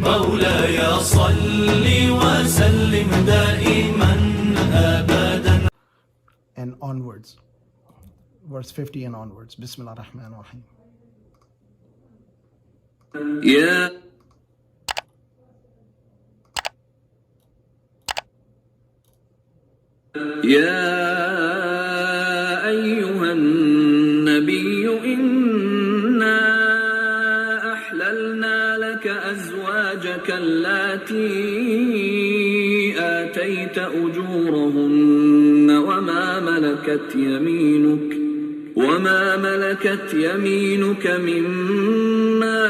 مولاي صل وسلم دائما أبدا. And onwards, verse 50 and onwards. Bismillah ar-Rahman ar-Rahim. يا أيها النبي إنا أحللنا لك أزواجك اللاتي آتيت أجورهن وما ملكت يمينك مما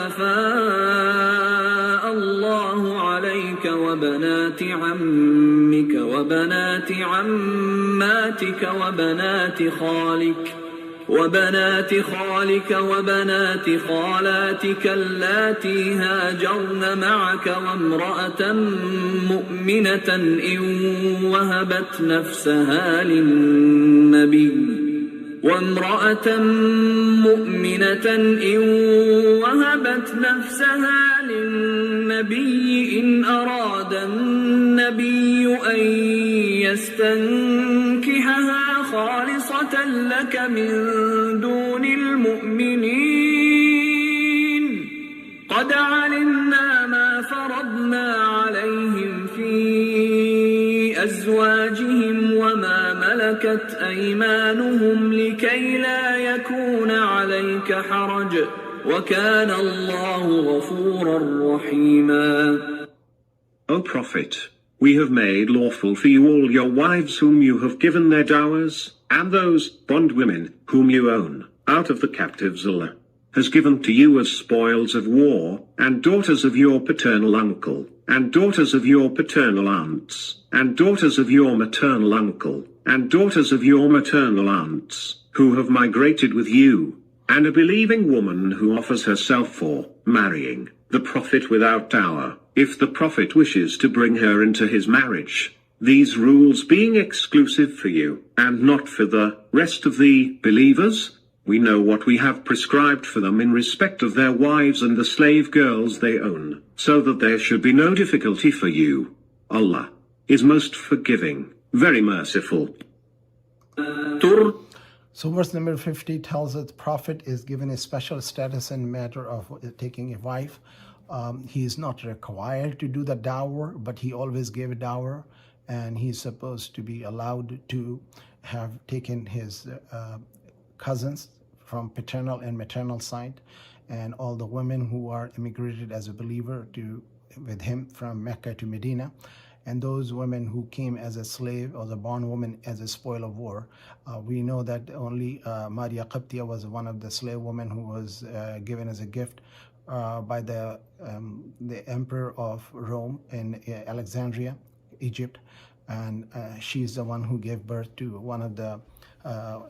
أفاء الله عليك وبنات عمك وبنات عماتك وبنات خالك وبنات خالاتك اللاتي هاجرن معك وامرأة مؤمنة إن وهبت نفسها للنبي إن أراد النبي أن يستنكحها خالصة لك من دون المؤمنين قد علمنا ما فرضنا عليهم في أزواجهم وما ملكت أيمانهم لكي لا يكون عليك حرج وكان الله غفورا رحيما. O Prophet, we have made lawful for you all your wives whom you have given their dowers, and those bondwomen whom you own, out of the captives Allah has given to you as spoils of war, and daughters of your paternal uncle, and daughters of your paternal aunts, and daughters of your maternal uncle, and daughters of your maternal aunts, who have migrated with you, and a believing woman who offers herself for marrying the Prophet without dower, if the Prophet wishes to bring her into his marriage, these rules being exclusive for you, and not for the rest of the believers. We know what we have prescribed for them in respect of their wives and the slave girls they own, so that there should be no difficulty for you. Allah is most forgiving, very merciful. So verse number 50 tells us the Prophet is given a special status in matter of taking a wife. He is not required to do the dower, but he always gave a dower, and he's supposed to be allowed to have taken his cousins from paternal and maternal side, and all the women who are immigrated as a believer with him from Mecca to Medina, and those women who came as a slave or the bondwoman as a spoil of war. We know that only Maria Qibtiyya was one of the slave women who was given as a gift by the emperor of Rome in Alexandria, Egypt, and she's the one who gave birth to one of the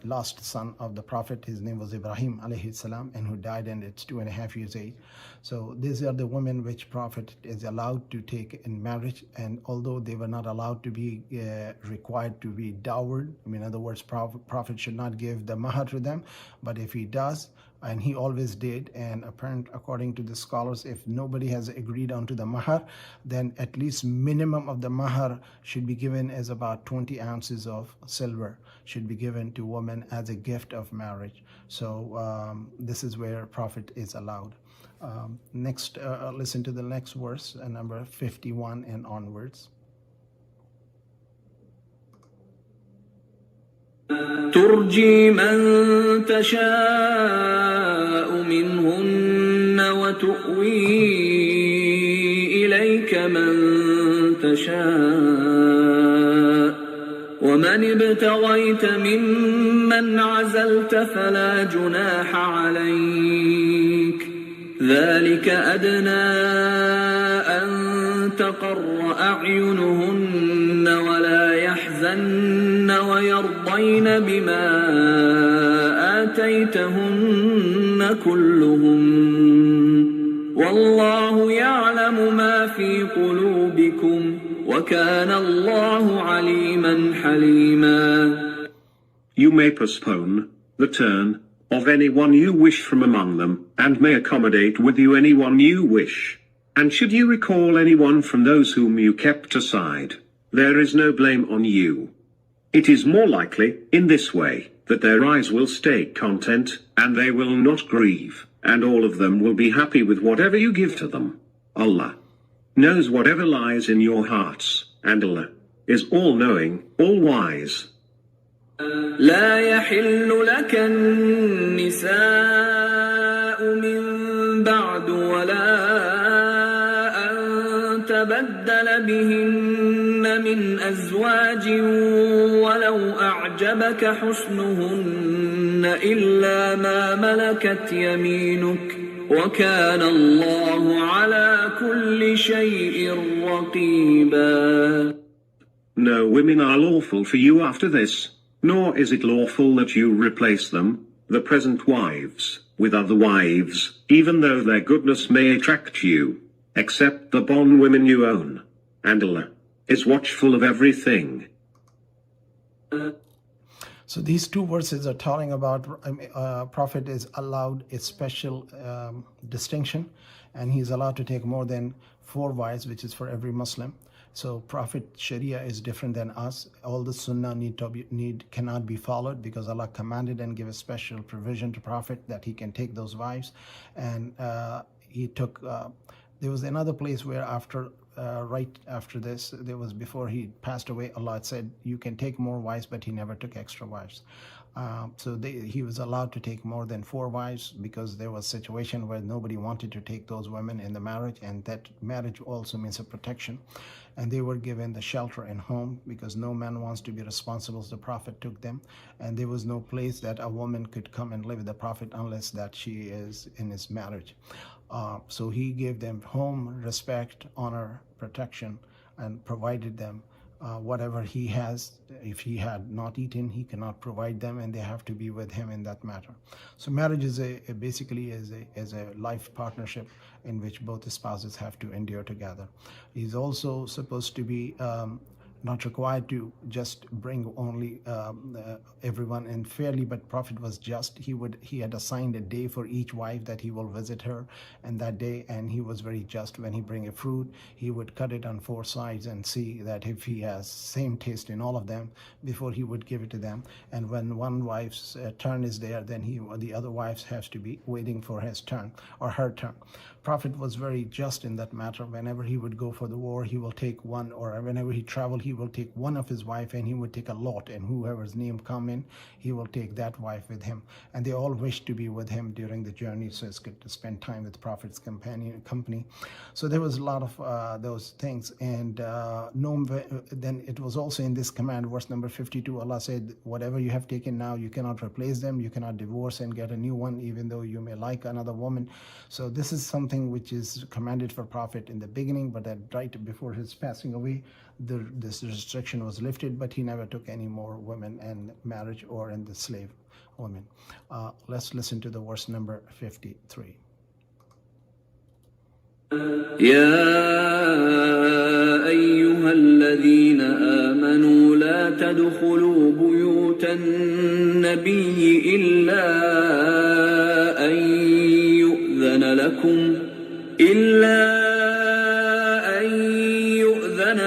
last son of the Prophet. His name was Ibrahim alayhi salam, and who died in its 2.5 years age. So these are the women which Prophet is allowed to take in marriage, and although they were not allowed to be required to be dowered, in other words, Prophet should not give the mahar to them, but if he does, and he always did, and according to the scholars, if nobody has agreed on to the mahar, then at least minimum of the mahar should be given as about 20 ounces of silver should be given to women as a gift of marriage. So this is where Prophet is allowed. Next, listen to the next verse, number 51 and onwards. ترجي من تشاء منهن وتؤوي إليك من تشاء ومن ابتغيت ممن عزلت فلا جناح عليك ذلك أدنى أن تقر أعينهن ولا يحزن ويرضين بما آتيتهن كلهم والله يعلم ما في قلوبكم وكان الله عليما حليما. You may postpone the turn of anyone you wish from among them, and may accommodate with you anyone you wish. And should you recall anyone from those whom you kept aside, there is no blame on you. It is more likely, in this way, that their eyes will stay content, and they will not grieve, and all of them will be happy with whatever you give to them. Allah knows whatever lies in your hearts, and Allah is all-knowing, all-wise. لا يحل لك النساء من بعد ولا أن تبدل بهن من أزواج ولو أعجبك حسنهن إلا ما ملكت يمينك وكان الله على كل شيء رقيبا. No women are lawful for you after this, nor is it lawful that you replace them, the present wives, with other wives, even though their goodness may attract you, except the bondwomen you own. And Allah is watchful of everything. So these two verses are talking about Prophet is allowed a special distinction, and he's allowed to take more than 4 wives, which is for every Muslim. So Prophet Sharia is different than us. All the Sunnah cannot be followed because Allah commanded and gave a special provision to Prophet that he can take those wives. And he took. There was another place where right after this, there was before he passed away, Allah had said you can take more wives, but he never took extra wives. He was allowed to take more than 4 wives because there was a situation where nobody wanted to take those women in the marriage, and that marriage also means a protection. And they were given the shelter and home because no man wants to be responsible. So the Prophet took them, and there was no place that a woman could come and live with the Prophet unless that she is in his marriage. So he gave them home, respect, honor, protection, and provided them whatever he has. If he had not eaten, he cannot provide them, and they have to be with him in that matter. So marriage is basically a life partnership in which both spouses have to endure together. He's also supposed to be not required to just bring only everyone in fairly, but Prophet was just. He had assigned a day for each wife that he will visit her, and that day, and he was very just. When he bring a fruit, he would cut it on 4 sides and see that if he has same taste in all of them before he would give it to them. And when one wife's turn is there, then the other wives has to be waiting for his turn or her turn. Prophet was very just in that matter. Whenever he would go for the war, he will take one, or whenever he traveled, he will take one of his wife, and he would take a lot, and whoever's name come in, he will take that wife with him. And they all wished to be with him during the journey, so it's good to spend time with Prophet's company. So there was a lot of those things. And then it was also in this command, verse number 52, Allah said, whatever you have taken now, you cannot replace them, you cannot divorce and get a new one, even though you may like another woman. So this is something which is commanded for Prophet in the beginning, but that right before his passing away, this restriction was lifted, but he never took any more women in marriage or in the slave women. Let's listen to the verse number 53. يا أيها الذين آمنوا لا تدخلوا بيوت النبي إلا أن يؤذن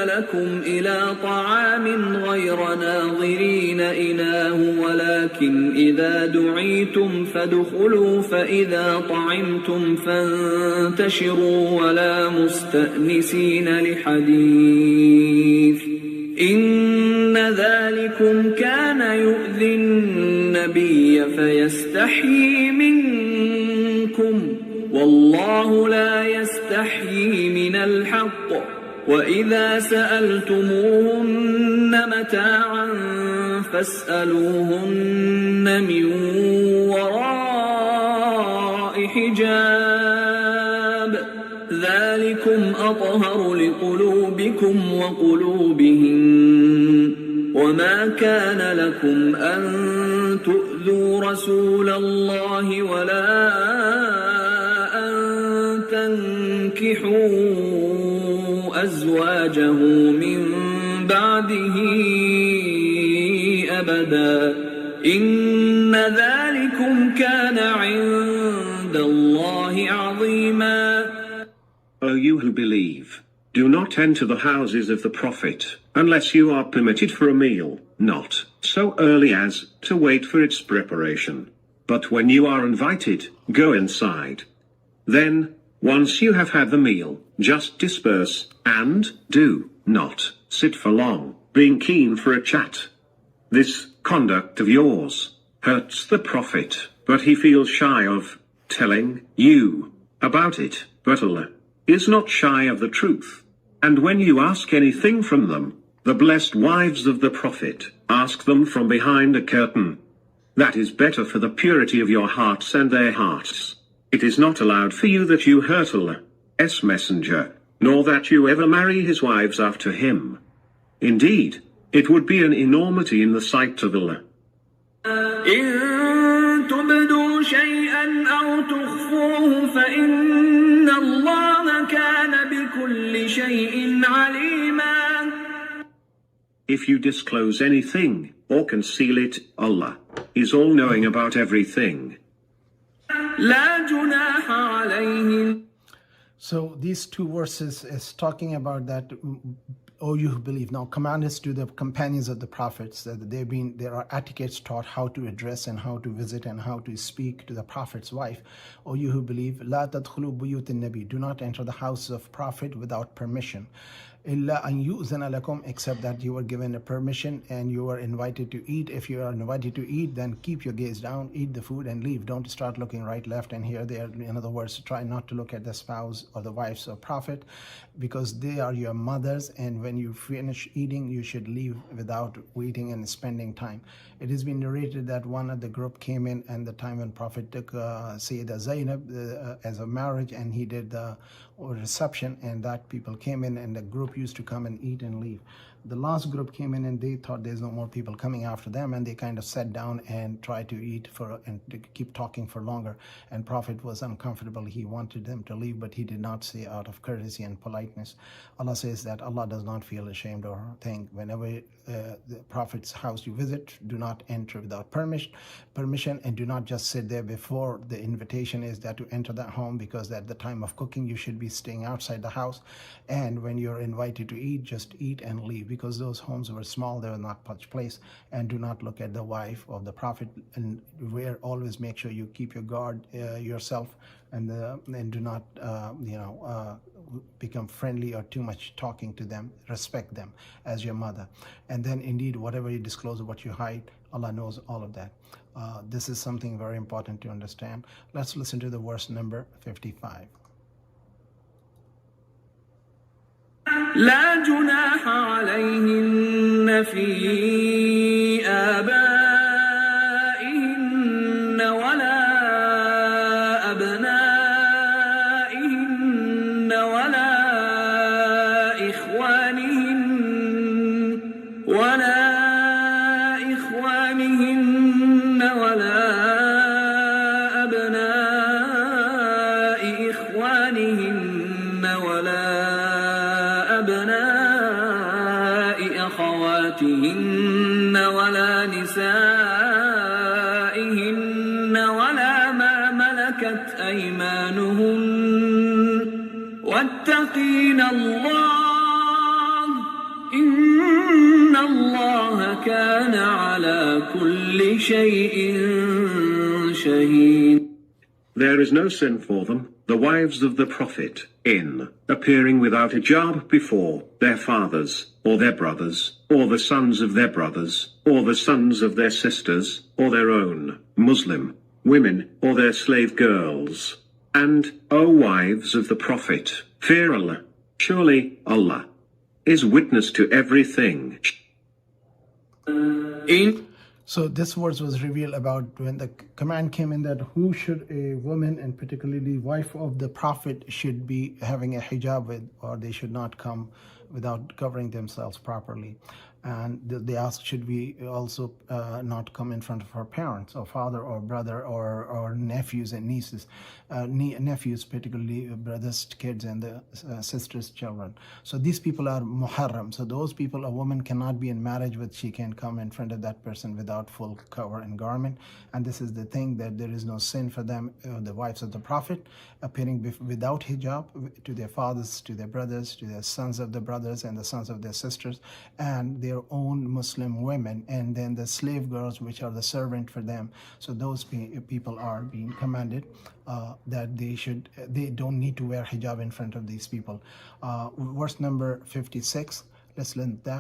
لكم إلى طعام غير ناظرين إناه ولكن إذا دعيتم فادخلوا فإذا طعمتم فانتشروا ولا مستأنسين لحديث إن ذلكم كان يؤذي النبي فيستحيي منكم والله لا يستحيي من الحق وإذا سألتموهن متاعا فاسألوهن من وراء حجاب ذلكم أطهر لقلوبكم وقلوبهن وما كان لكم أن تؤذوا رسول الله ولا تنكحوا أزواجه من بعده أبدا إن ذلكم كان O you who believe, do not enter the houses of the Prophet, unless you are permitted for a meal, not so early as to wait for its preparation. But when you are invited, go inside. Then, once you have had the meal, just disperse, and do not sit for long, being keen for a chat. This conduct of yours hurts the Prophet, but he feels shy of telling you about it. But Allah is not shy of the truth. And when you ask anything from them, the blessed wives of the Prophet, ask them from behind a curtain. That is better for the purity of your hearts and their hearts. It is not allowed for you that you hurt Allah's messenger, nor that you ever marry his wives after him. Indeed, it would be an enormity in the sight of Allah. إن تبدوا شيئا أو تخفوه فإن الله كان بكل شيء عليما. If you disclose anything, or conceal it, Allah is all-knowing about everything. لا جناح عليهم. So these two verses is talking about that, O you who believe. Now command is to the companions of the prophets, that there are etiquettes taught how to address and how to visit and how to speak to the prophet's wife. O you who believe, لا تدخلوا بيوت النبي, do not enter the house of prophet without permission. إلا أن يؤذن لكم, except that you were given a permission and you were invited to eat. If you are invited to eat, then keep your gaze down, eat the food and leave. Don't start looking right, left and here, there. In other words, try not to look at the spouse or the wives of prophet, because they are your mothers, and when you finish eating, you should leave without waiting and spending time. It has been narrated that one of the group came in and the time when Prophet took Sayyidah Zainab as a marriage, and he did the reception, and that people came in and the group used to come and eat and leave. The last group came in and they thought there's no more people coming after them, and they kind of sat down and tried to eat and to keep talking for longer, and Prophet was uncomfortable. He wanted them to leave, but he did not say out of courtesy and politeness. Allah says that Allah does not feel ashamed or think. Whenever the Prophet's house you visit, do not enter without permission, and do not just sit there before the invitation is that to enter that home, because at the time of cooking you should be staying outside the house, and when you're invited to eat, just eat and leave, because those homes were small, there was not much place. And do not look at the wife of the Prophet, and always make sure you keep your guard yourself, and do not become friendly or too much talking to them. Respect them as your mother. And then indeed, whatever you disclose, what you hide, Allah knows all of that. This is something very important to understand. Let's listen to the verse number 55. لا جناح عليهن في آبائهن ولا أبنائهن ولا إخوانهن ولا أبناء إخوانهن ولا أبناء أخواتهن ولا نسائهن ولا ما ملكت أيمانهن واتقين الله إن الله كان على كل شيء شهيد. There is no sin for them, the wives of the Prophet, in appearing without hijab before their fathers, or their brothers, or the sons of their brothers, or the sons of their sisters, or their own Muslim women, or their slave girls. And, O wives of the Prophet, fear Allah. Surely, Allah is witness to everything. So this verse was revealed about when the command came in that who should a woman, and particularly wife of the Prophet, should be having a hijab with, or they should not come without covering themselves properly. And they ask, should we also not come in front of our parents or father or brother or nephews and nieces, nephews particularly, brothers, kids, and the sisters' children. So these people are muharram. So those people, a woman cannot be in marriage with, she can come in front of that person without full cover and garment. And this is the thing, that there is no sin for them, the wives of the Prophet, appearing without hijab to their fathers, to their brothers, to their sons of the brothers and the sons of their sisters, and their own Muslim women, and then the slave girls, which are the servant for them. So those people are being commanded that they don't need to wear hijab in front of these people. Verse number 56, let's learn that.